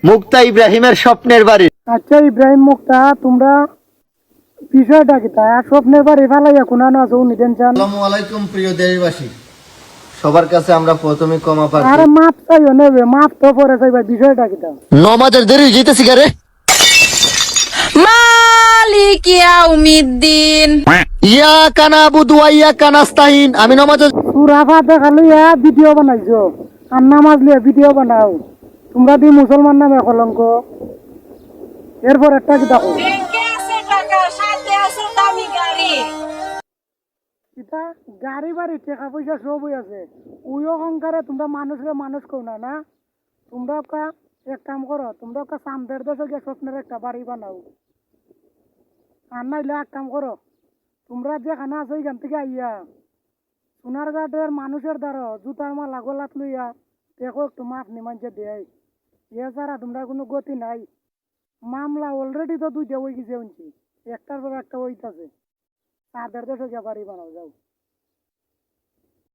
মুক্তা ইব্রাহিমের স্বপ্নের বাড়ি। আচ্ছা ইব্রাহিম মুক্তা, তোমরা বিষয়টা কি তা স্বপ্নের বাড়ি ফালাইয়া কোনানো আছে উনি টেনশন। আসসালামু আলাইকুম প্রিয় দেশবাসী, সবার কাছে আমরা প্রথমে ক্ষমা প্রার্থী। আরে মাপ চাইও নেবে, মাপ তো পরে চাইবা, বিষয়টা কি তা? নমাজের দেরি যেতেছি গারে। মালিক ইয়াউমিদ্দিন। ইয়া কানা বুদু ইয়া কানাস্তাইন। আমি নমাজের সূরা ফাতিহা লইয়া ভিডিও বানাইছো আর নামাজ লিয়া ভিডিও বানাও, তোমরা দি মুসলমান নামে কলঙ্ক। এরপর একটা কি দেখো ব্যাংকে আছে টাকা, সাথে আছে দামি গাড়ি। এটা গাড়ি বাড়ি টাকা পয়সা সবই আছে, ওই অহংকারে তোমরা মানুষকে মানুষ কও না না। তোমরা এক কাম করো, তোমরা চান্দের দেশে গিয়ে স্বপ্নের একটা বাড়ি বানাও। আর নাইলে এক কাম করো, তোমরা যেখানে আছো এখান থেকে আইয়া সোনারঘাটের মানুষের দ্বারা জুতার মালা গলাত লইয়া দেখো একটু মাপ নিমাঞ্চে দেয়। এছাড়া তোমরা কোনো গতি নাই। মামলা অলরেডি তো দুইটা হয়ে গেছে শুনছি, একটার পর একটা হইতাছে। তাদের দেশে গিয়ে বাড়ি বানাও যাও।